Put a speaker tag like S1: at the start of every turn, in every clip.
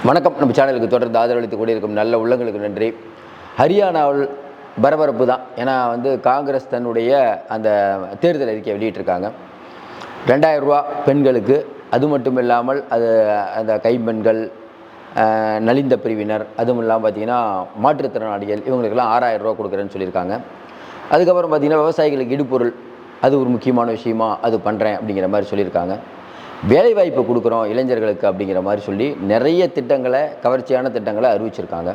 S1: வணக்கம். நம்ம சேனலுக்கு தொடர்ந்து ஆதரவளித்து கூடியிருக்கும் நல்ல உள்ளங்களுக்கு நன்றி. ஹரியானாவில் பரபரப்பு தான். ஏன்னா காங்கிரஸ் தன்னுடைய அந்த தேர்தல் அறிக்கையை வெளியிட்டிருக்காங்க. 2000 ரூபா பெண்களுக்கு, அது மட்டும் இல்லாமல் அது அந்த கைம்பெண்கள், நலிந்த பிரிவினர், அதுவும் இல்லாமல் பார்த்திங்கன்னா மாற்றுத்திறனாளிகள், இவங்களுக்கெல்லாம் 6000 ரூபா கொடுக்குறேன்னு சொல்லியிருக்காங்க. அதுக்கப்புறம் பார்த்திங்கன்னா விவசாயிகளுக்கு இடுபொருள், அது ஒரு முக்கியமான விஷயமா அது பண்ணுறேன் அப்படிங்கிற மாதிரி சொல்லியிருக்காங்க. வேலைவாய்ப்பு கொடுக்குறோம் இளைஞர்களுக்கு அப்படிங்கிற மாதிரி சொல்லி நிறைய திட்டங்களை, கவர்ச்சியான திட்டங்களை அறிவிச்சிருக்காங்க.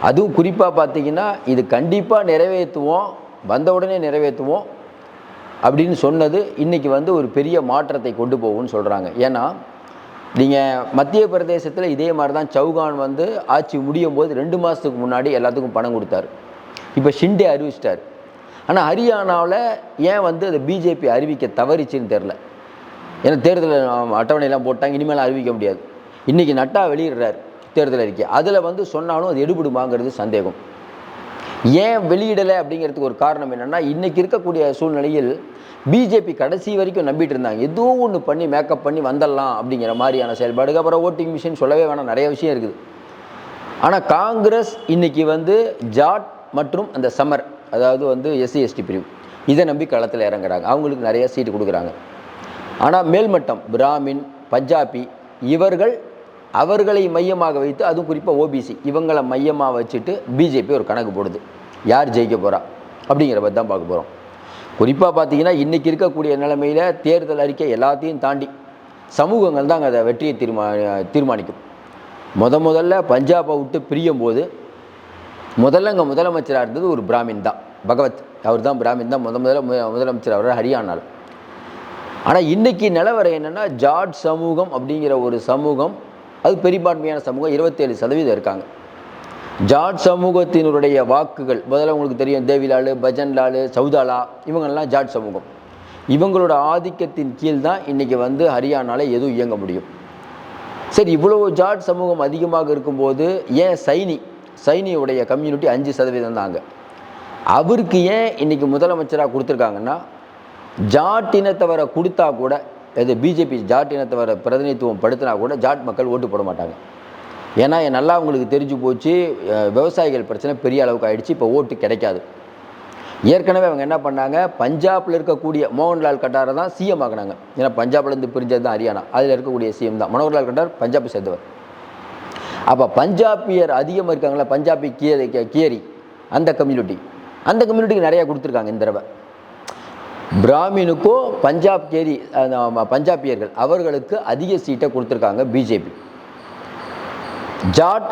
S1: அதுவும் குறிப்பாக பார்த்திங்கன்னா இது கண்டிப்பாக நிறைவேற்றுவோம், வந்த உடனே நிறைவேற்றுவோம் அப்படின்னு சொன்னது இன்றைக்கி ஒரு பெரிய மாற்றத்தை கொண்டு போகும்னு சொல்கிறாங்க. ஏன்னா நீங்கள் மத்திய பிரதேசத்தில் இதே மாதிரி தான் சௌகான் ஆட்சி முடியும் போது 2 மாதத்துக்கு முன்னாடி எல்லாத்துக்கும் பணம் கொடுத்தாரு. இப்போ ஷிண்டே அறிவிச்சிட்டார். ஆனால் ஹரியானாவில் ஏன் அதை பிஜேபி அறிவிக்க தவறிச்சின்னு தெரில. ஏன்னா தேர்தல் அட்டவணையெல்லாம் போட்டாங்க, இனிமேல் அறிவிக்க முடியாது. இன்றைக்கி நட்டா வெளியிடுறார் தேர்தல் அறிக்கை. அதில் சொன்னாலும் அது எடுபடுமாங்கிறது சந்தேகம். ஏன் வெளியிடலை அப்படிங்கிறதுக்கு ஒரு காரணம் என்னென்னா, இன்றைக்கி இருக்கக்கூடிய சூழ்நிலையில் பிஜேபி கடைசி வரைக்கும் நம்பிட்டு இருந்தாங்க, ஏதோ ஒன்று பண்ணி மேக்கப் பண்ணி வந்துடலாம் அப்படிங்கிற மாதிரியான செயல்பாடுக்கு. அப்புறம் ஓட்டிங் மிஷின் சொல்லவே வேணாம், நிறைய விஷயம் இருக்குது. ஆனால் காங்கிரஸ் இன்றைக்கி ஜாட் மற்றும் அந்த சமர், அதாவது எஸ்சி எஸ்டி பிரிவு, இதை நம்பி களத்தில் இறங்குறாங்க. அவங்களுக்கு நிறைய சீட்டு கொடுக்குறாங்க. ஆனால் மேல்மட்டம் பிராமின், பஞ்சாபி, இவர்கள் அவர்களை மையமாக வைத்து, அதுவும் குறிப்பாக ஓபிசி, இவங்களை மையமாக வச்சுட்டு பிஜேபி ஒரு கணக்கு போடுது. யார் ஜெயிக்க போகிறா அப்படிங்கிற பற்றி தான் பார்க்க போகிறோம். குறிப்பாக பார்த்தீங்கன்னா இன்றைக்கி இருக்கக்கூடிய நிலைமையில் தேர்தல் அறிக்கை எல்லாத்தையும் தாண்டி சமூகங்கள் தான் அதை வெற்றியை தீர்மானிக்கும். முதல்ல பஞ்சாபை விட்டு பிரியும் போது முதல்ல அங்கே முதலமைச்சராக இருந்தது ஒரு பிராமின் தான், பகவத். அவர் தான் பிராமின் தான் முதலமைச்சர், அவர் ஹரியானாவில். ஆனால் இன்றைக்கி நிலவரம் என்னென்னா, ஜாட் சமூகம் அப்படிங்கிற ஒரு சமூகம், அது பெரும்பான்மையான சமூகம், 27% இருக்காங்க. ஜாட் சமூகத்தினுடைய வாக்குகள் முதல்ல உங்களுக்கு தெரியும், தேவிலால், பஜன்லால், சௌதாலா, இவங்கெல்லாம் ஜாட் சமூகம். இவங்களோட ஆதிக்கத்தின் கீழ் தான் இன்றைக்கி ஹரியானாவில் எதுவும் இயங்க முடியும். சரி, இவ்வளோ ஜாட் சமூகம் அதிகமாக இருக்கும்போது ஏன் சைனியுடைய கம்யூனிட்டி 5% தாங்க. அவருக்கு ஏன் இன்றைக்கி முதலமைச்சராக கொடுத்துருக்காங்கன்னா, ஜாட் இனத்தவரை கொடுத்தா கூட, அது பிஜேபி ஜாட் இனத்தவரை பிரதிநிதித்துவம் படுத்தினா கூட ஜாட் மக்கள் ஓட்டு போட மாட்டாங்க. ஏன்னா நல்லா அவங்களுக்கு தெரிஞ்சு போச்சு, விவசாயிகள் பிரச்சனை பெரிய அளவுக்கு ஆகிடுச்சு, இப்போ ஓட்டு கிடைக்காது. ஏற்கனவே அவங்க என்ன பண்ணாங்க, பஞ்சாபில் இருக்கக்கூடிய மோகன்லால் கட்டாரை தான் சிஎம் ஆகினாங்க. ஏன்னா பஞ்சாப்லேருந்து பிரிஞ்சது தான் ஹரியானா, அதில் இருக்கக்கூடிய சிஎம் தான் மனோகர்லால் கட்டார், பஞ்சாபை சேர்ந்தவர். அப்போ பஞ்சாபியர் அதிகமாக இருக்காங்களா, பஞ்சாபி கியரி, அந்த கம்யூனிட்டிக்கு நிறையா கொடுத்துருக்காங்க இந்த தடவை. பிராமினுக்கோ பஞ்சாபியர்கள் அவர்களுக்கு அதிக சீட்டை கொடுத்துருக்காங்க பிஜேபி. ஜாட்,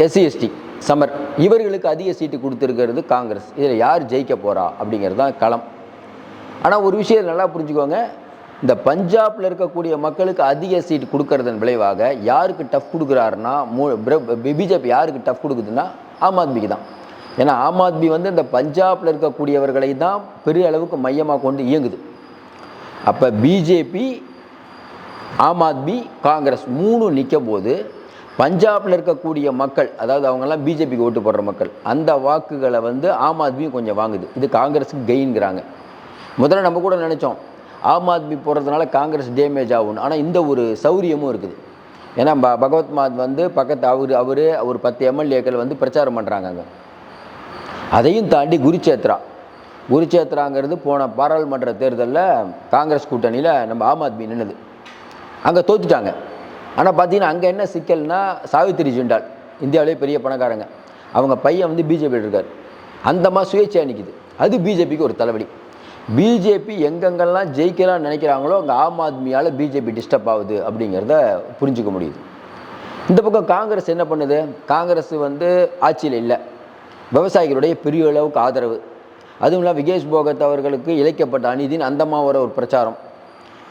S1: எஸ்சி எஸ்டி, சமர், இவர்களுக்கு அதிக சீட்டு கொடுத்துருக்கிறது காங்கிரஸ். இதில் யார் ஜெயிக்க போகிறா அப்படிங்கிறது தான் களம். ஆனால் ஒரு விஷயம் நல்லா புரிஞ்சுக்கோங்க, இந்த பஞ்சாபில் இருக்கக்கூடிய மக்களுக்கு அதிக சீட்டு கொடுக்கறதன் விளைவாக யாருக்கு டஃப் கொடுக்குறாருன்னா, பிஜேபி யாருக்கு டஃப் கொடுக்குதுன்னா ஆம் ஆத்மிக்கு தான். ஏன்னா ஆம் ஆத்மி இந்த பஞ்சாபில் இருக்கக்கூடியவர்களை தான் பெரிய அளவுக்கு மையமாக கொண்டு இயங்குது. அப்போ பிஜேபி, ஆம் ஆத்மி, காங்கிரஸ் 3 நிற்கும் போது பஞ்சாபில் இருக்கக்கூடிய மக்கள், அதாவது அவங்கெல்லாம் பிஜேபிக்கு ஓட்டு போடுற மக்கள், அந்த வாக்குகளை ஆம் ஆத்மியும் கொஞ்சம் வாங்குது. இது காங்கிரஸுக்கு கெயின்கிறாங்க. முதல்ல நம்ம கூட நினச்சோம் ஆம் ஆத்மி போடுறதுனால காங்கிரஸ் டேமேஜ் ஆகும்னு. ஆனால் இந்த ஒரு சௌரியமும் இருக்குது. ஏன்னா பகவத் மாத் பக்கத்து அவர் ஒரு 10 எம்எல்ஏக்கள் பிரச்சாரம் பண்ணுறாங்க அங்கே. அதையும் தாண்டி குருச்சேத்ராங்கிறது போன பாராளுமன்ற தேர்தலில் காங்கிரஸ் கூட்டணியில் நம்ம ஆம் ஆத்மி நின்றுது, அங்கே தோத்துட்டாங்க. ஆனால் பார்த்தீங்கன்னா அங்கே என்ன சிக்கல்னா, சாவித்திரி ஜிண்டால் இந்தியாவிலே பெரிய பணக்காரங்க, அவங்க பையன் பிஜேபி இருக்கார், அந்தமாக சுயேட்சையாக நிற்கிது. அது பிஜேபிக்கு ஒரு தலைவலி. பிஜேபி எங்கெங்கெல்லாம் ஜெயிக்கலாம்னு நினைக்கிறாங்களோ அங்கே ஆம் ஆத்மியால் பிஜேபி டிஸ்டர்ப் ஆகுது அப்படிங்கிறத புரிஞ்சுக்க முடியுது. இந்த பக்கம் காங்கிரஸ் என்ன பண்ணுது, காங்கிரஸ் ஆட்சியில் இல்லை, விவசாயிகளுடைய பெரிய அளவுக்கு ஆதரவு, அதுவும் இல்லாமல் விகேஷ் போகத் அவர்களுக்கு இழைக்கப்பட்ட அநீதின்னு அந்தமாக ஒரு பிரச்சாரம்,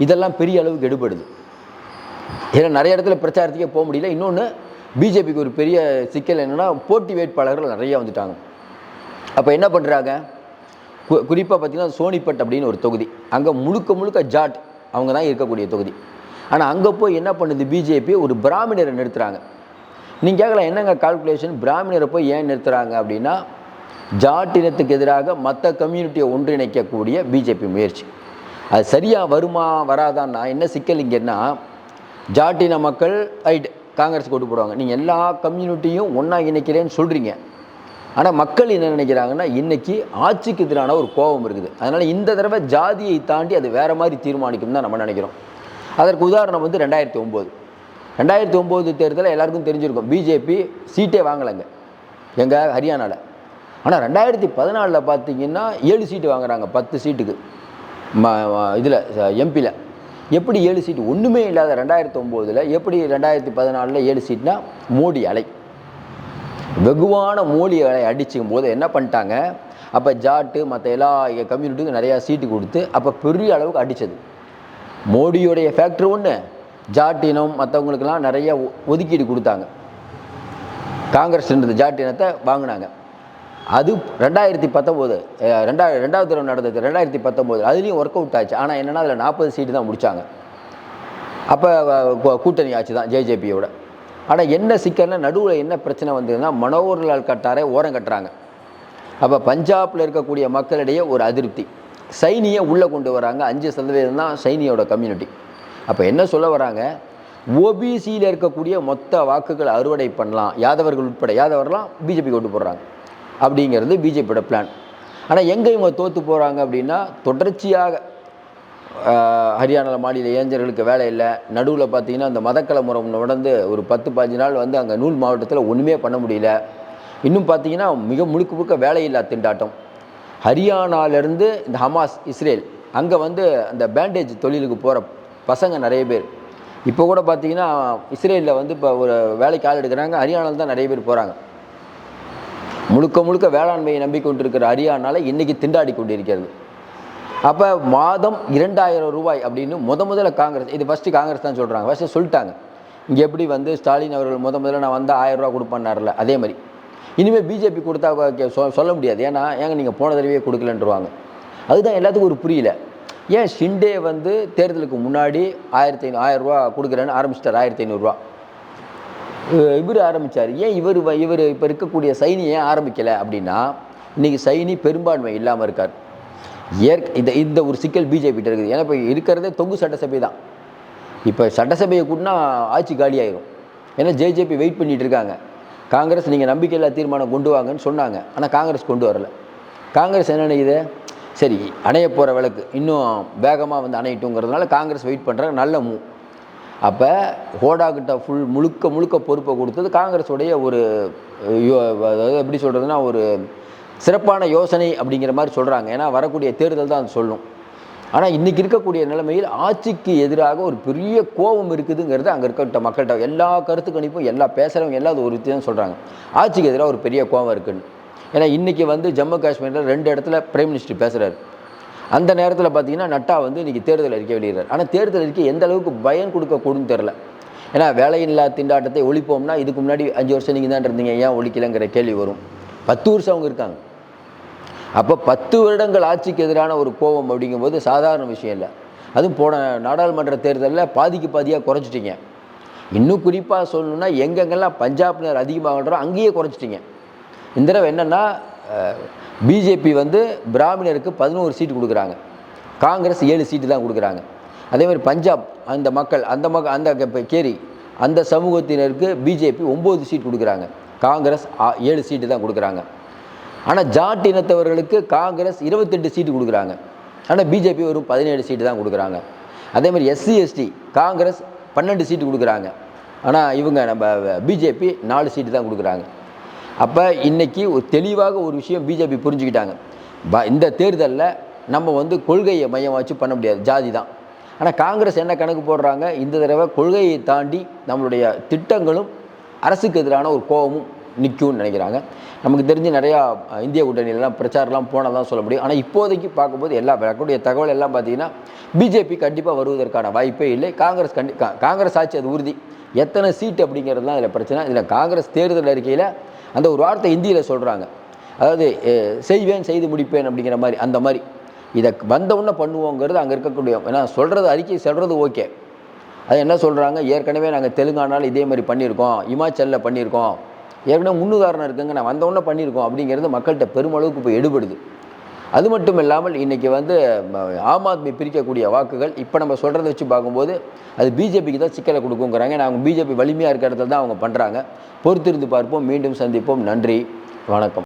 S1: இதெல்லாம் பெரிய அளவுக்கு எடுபடுது. ஏன்னா நிறைய இடத்துல பிரச்சாரத்துக்கே போக முடியல. இன்னொன்று பிஜேபிக்கு ஒரு பெரிய சிக்கல் என்னென்னா, போட்டி வேட்பாளர்கள் நிறையா வந்துட்டாங்க. அப்போ என்ன பண்ணுறாங்க, குறிப்பாக பார்த்திங்கன்னா சோனிபட் அப்படின்னு ஒரு தொகுதி, அங்கே முழுக்க ஜாட் அவங்க தான் இருக்கக்கூடிய தொகுதி. ஆனால் அங்கே போய் என்ன பண்ணுது பிஜேபி, ஒரு பிராமணரை நிறுத்துகிறாங்க. நீங்கள் கேட்கலாம், என்னங்க கால்குலேஷன், பிராமணரை போய் ஏன் நிறுத்துகிறாங்க அப்படின்னா, ஜாட் இனத்துக்கு எதிராக மற்ற கம்யூனிட்டியை ஒன்றிணைக்கக்கூடிய பிஜேபி முயற்சி. அது சரியாக வருமா வராதான்னா என்ன சிக்கல் இங்கேன்னா, ஜாட்டின மக்கள் ரைட் காங்கிரஸ் ஓட்டு போடுவாங்க. நீங்கள் எல்லா கம்யூனிட்டியும் ஒன்றா இணைக்கிறேன்னு சொல்கிறீங்க. ஆனால் மக்கள் என்ன நினைக்கிறாங்கன்னா, இன்றைக்கி ஆட்சிக்கு எதிரான ஒரு கோபம் இருக்குது. அதனால் இந்த தடவை ஜாதியை தாண்டி அது வேறு மாதிரி தீர்மானிக்கும் தான் நம்ம நினைக்கிறோம். அதற்கு உதாரணம் வந்து 2009 தேர்தலில் எல்லாருக்கும் தெரிஞ்சிருக்கும். பிஜேபி சீட்டே வாங்கலைங்க எங்கள் ஹரியானாவில். ஆனால் 2014 பார்த்தீங்கன்னா 7 சீட்டு வாங்குறாங்க, 10 சீட்டுக்கு இதில் எம்பியில். எப்படி 7 சீட்டு? ஒன்றுமே இல்லாத 2009 எப்படி 2014 7 சீட்னா மோடி அலை, வெகுவான மோடி அலை அடிச்சுக்கும் போது என்ன பண்ணிட்டாங்க, அப்போ ஜாட்டு மற்ற எல்லா கம்யூனிட்டிக்கும் நிறையா சீட்டு கொடுத்து அப்போ பெரிய அளவுக்கு அடித்தது. மோடியோடைய ஃபேக்ட்ரி ஒன்று, ஜாட்டினம் மற்றவங்களுக்கெல்லாம் நிறைய ஒதுக்கீடு கொடுத்தாங்க. காங்கிரஸ்ன்றது ஜாட்டினத்தை வாங்கினாங்க. அது 2019 ரெண்டாவது தடவை நடந்தது 2019. அதுலேயும் ஒர்க் அவுட் ஆச்சு. ஆனால் என்னென்னா அதில் 40 சீட்டு தான் முடித்தாங்க. அப்போ கூட்டணி ஆச்சு தான் ஜேஜேபியோட. ஆனால் என்ன சிக்கல்னா, நடுவில் என்ன பிரச்சனை வந்ததுன்னா, மனோகர்லால் கட்டாரை ஓரம் கட்டுறாங்க. அப்போ பஞ்சாபில் இருக்கக்கூடிய மக்களிடையே ஒரு அதிருப்தி, சைனியை உள்ளே கொண்டு வராங்க. 5% தான் சைனியோட கம்யூனிட்டி. அப்போ என்ன சொல்ல வராங்க, ஓபிசியில் இருக்கக்கூடிய மொத்த வாக்குகளை அறுவடை பண்ணலாம், யாதவர்கள் உட்பட. யாதவர்லாம் பிஜேபி ஓட்டு போடுறாங்க அப்படிங்கிறது பிஜேபியோட பிளான். ஆனால் எங்கே இவங்க தோற்று போகிறாங்க அப்படின்னா, தொடர்ச்சியாக ஹரியானாவில் மாநில இளைஞர்களுக்கு வேலை இல்லை. நடுவில் பார்த்தீங்கன்னா அந்த மதக்கலமுறை நடந்து ஒரு 10-15 நாள் வந்து அங்கே நூல் மாவட்டத்தில் ஒன்றுமே பண்ண முடியல. இன்னும் பார்த்தீங்கன்னா மிக முழுக்க வேலையில்லா திண்டாட்டம். ஹரியானாவிலேருந்து இந்த ஹமாஸ் இஸ்ரேல் அங்கே வந்து அந்த பேண்டேஜ் தொழிலுக்கு போகிற பசங்க நிறைய பேர். இப்போ கூட பார்த்தீங்கன்னா இஸ்ரேலில் வந்து இப்போ ஒரு வேலைக்கு ஆள் எடுக்கிறாங்க, ஹரியானாவில் தான் நிறைய பேர் போகிறாங்க. முழுக்க வேளாண்மையை நம்பிக்கொண்டிருக்கிற ஹரியானாவில் இன்றைக்கி திண்டாடி கொண்டு இருக்கிறது. அப்போ மாதம் 2000 ரூபாய் அப்படின்னு முதல்ல காங்கிரஸ், இது ஃபஸ்ட்டு காங்கிரஸ் தான் சொல்கிறாங்க, ஃபஸ்ட்டு சொல்லிட்டாங்க. இங்கே எப்படி வந்து ஸ்டாலின் அவர்கள் முதல்ல நான் வந்து 1000 ரூபா கொடுப்பேன்னார்ல, அதே மாதிரி இனிமேல் பிஜேபி கொடுத்தா சொல்ல முடியாது. ஏங்க நீங்கள் போன தடவையே கொடுக்கலன்றுவாங்க. அதுதான் எல்லாத்துக்கும் ஒரு புரியல. ஏன் ஷிண்டே வந்து தேர்தலுக்கு முன்னாடி 1000 ரூபா கொடுக்குறேன்னு ஆரம்பிச்சிட்டார், 1500 ரூபா இவர் ஆரம்பித்தார். ஏன் இவர் இப்போ இருக்கக்கூடிய சைனி ஏன் ஆரம்பிக்கலை அப்படின்னா, இன்றைக்கி சைனி பெரும்பான்மை இல்லாமல் இருக்கார். இந்த ஒரு சிக்கல் பிஜேபிகிட்ட இருக்குது. ஏன்னா இப்போ இருக்கிறதே தொங்கு சட்டசபை தான். இப்போ சட்டசபையை கூட்டினா ஆட்சி காலியாயிரும். ஏன்னா ஜேஜேபி வெயிட் பண்ணிகிட்டு இருக்காங்க. காங்கிரஸ் நீங்கள் நம்பிக்கையில்லா தீர்மானம் கொண்டு வாங்கன்னு சொன்னாங்க, ஆனால் காங்கிரஸ் கொண்டு வரல. காங்கிரஸ் என்ன நினைக்குது, சரி அணைய போகிற விளக்கு இன்னும் வேகமாக வந்து அணையிட்டுங்கிறதுனால காங்கிரஸ் வெயிட் பண்ணுறாங்க. நல்ல மூவ். அப்போ ஹோடாக்கிட்ட முழுக்க பொறுப்பை கொடுத்தது காங்கிரஸுடைய ஒரு, அதாவது எப்படி சொல்கிறதுனா, ஒரு சிறப்பான யோசனை அப்படிங்கிற மாதிரி சொல்கிறாங்க. ஏன்னா வரக்கூடிய தேர்தல் தான் அது சொல்லும். ஆனால் இன்றைக்கி இருக்கக்கூடிய நிலைமையில் ஆட்சிக்கு எதிராக ஒரு பெரிய கோபம் இருக்குதுங்கிறது அங்கே இருக்க மக்கள்கிட்ட எல்லா கருத்து கணிப்பும் எல்லா பேசுகிறவங்க எல்லாம் அது ஒரு தான் சொல்கிறாங்க. ஆட்சிக்கு எதிராக ஒரு பெரிய கோபம் இருக்குதுன்னு. ஏன்னா இன்றைக்கி வந்து ஜம்மு காஷ்மீரில் 2 இடத்துல பிரைம் மினிஸ்டர் பேசுகிறார். அந்த நேரத்தில் பார்த்தீங்கன்னா நட்டா வந்து இன்றைக்கி தேர்தல் அறிக்கை வெளியிடுறார். ஆனால் தேர்தல் அறிக்கை எந்த அளவுக்கு பயன் கொடுக்கக்கூடும் தெரில. ஏன்னா வேலையில்லா திண்டாட்டத்தை ஒழிப்போம்னா, இதுக்கு முன்னாடி 5 வருஷம் நீங்கள் தான் இருந்தீங்க, ஏன் ஒழிக்கலைங்கிற கேள்வி வரும். 10 வருஷம் அவங்க இருக்காங்க. அப்போ 10 வருடங்கள் ஆட்சிக்கு எதிரான ஒரு கோபம் அப்படிங்கும்போது சாதாரண விஷயம் இல்லை. அதுவும் போன நாடாளுமன்ற தேர்தலில் பாதியாக குறைச்சிட்டிங்க. இன்னும் குறிப்பாக சொல்லணுன்னா, எங்கெங்கெல்லாம் பஞ்சாபினர் அதிகமாகன்றோ அங்கேயே குறைச்சிட்டிங்க. இந்த தடவை என்னென்னா, பிஜேபி வந்து பிராமணருக்கு 11 சீட்டு கொடுக்குறாங்க, காங்கிரஸ் 7 சீட்டு தான் கொடுக்குறாங்க. அதேமாதிரி பஞ்சாப் அந்த கேரி அந்த சமூகத்தினருக்கு பிஜேபி 9 சீட் கொடுக்குறாங்க, காங்கிரஸ் 7 சீட்டு தான் கொடுக்குறாங்க. ஆனால் ஜாட் இனத்தவர்களுக்கு காங்கிரஸ் 28 சீட்டு கொடுக்குறாங்க, ஆனால் பிஜேபி ஒரு 17 சீட்டு தான் கொடுக்குறாங்க. அதேமாதிரி SC ST காங்கிரஸ் 12 சீட்டு கொடுக்குறாங்க, ஆனால் இவங்க நம்ம பிஜேபி 4 சீட்டு தான் கொடுக்குறாங்க. அப்போ இன்றைக்கி ஒரு தெளிவாக ஒரு விஷயம் பிஜேபி புரிஞ்சுக்கிட்டாங்க, இந்த தேர்தலில் நம்ம வந்து கொள்கையை மையம் வச்சு பண்ண முடியாது, ஜாதி தான். ஆனால் காங்கிரஸ் என்ன கணக்கு போடுறாங்க, இந்த தடவை கொள்கையை தாண்டி நம்மளுடைய திட்டங்களும் அரசுக்கு எதிரான ஒரு கோபமும் நிற்கும்னு நினைக்கிறாங்க. நமக்கு தெரிஞ்சு நிறையா இந்திய கூட்டணியிலலாம் பிரச்சாரம்லாம் போனால் தான் சொல்ல முடியும். ஆனால் இப்போதைக்கு பார்க்கும்போது வரக்கூடிய தகவல் எல்லாம் பார்த்தீங்கன்னா பிஜேபி கண்டிப்பாக வருவதற்கான வாய்ப்பே இல்லை. காங்கிரஸ் ஆட்சி அது உறுதி. எத்தனை சீட்டு அப்படிங்கிறது தான் இதில் பிரச்சனை. இதில் காங்கிரஸ் தேர்தல் அறிக்கையில் அந்த ஒரு வார்த்தை ஹிந்தியில் சொல்கிறாங்க, அதாவது செய்வேன் செய்து முடிப்பேன் அப்படிங்கிற மாதிரி. அந்த மாதிரி இதை வந்தவுடனே பண்ணுவோங்கிறது அங்கே இருக்கக்கூடிய, ஏன்னா சொல்கிறது அறிக்கை சொல்கிறது ஓகே, அது என்ன சொல்கிறாங்க, ஏற்கனவே நாங்கள் தெலுங்கானாவில் இதே மாதிரி பண்ணியிருக்கோம், இமாச்சலில் பண்ணியிருக்கோம், ஏற்கனவே முன்னுதாரணம் இருக்குங்க, நான் வந்தவுடனே பண்ணியிருக்கோம் அப்படிங்கிறது மக்கள்கிட்ட பெருமளவுக்கு இப்போ எடுபடுது. அது மட்டும் இல்லாமல் இன்றைக்கி வந்து ஆம் ஆத்மி பிரிக்கக்கூடிய வாக்குகள் இப்போ நம்ம சொல்கிறத வச்சு பார்க்கும்போது அது பிஜேபிக்கு தான் சிக்கலை கொடுக்குங்கிறாங்க. ஏன்னா அவங்க பிஜேபி வலிமையாக இருக்கிற இடத்துல தான் அவங்க பண்ணுறாங்க. பொறுத்திருந்து பார்ப்போம். மீண்டும் சந்திப்போம். நன்றி, வணக்கம்.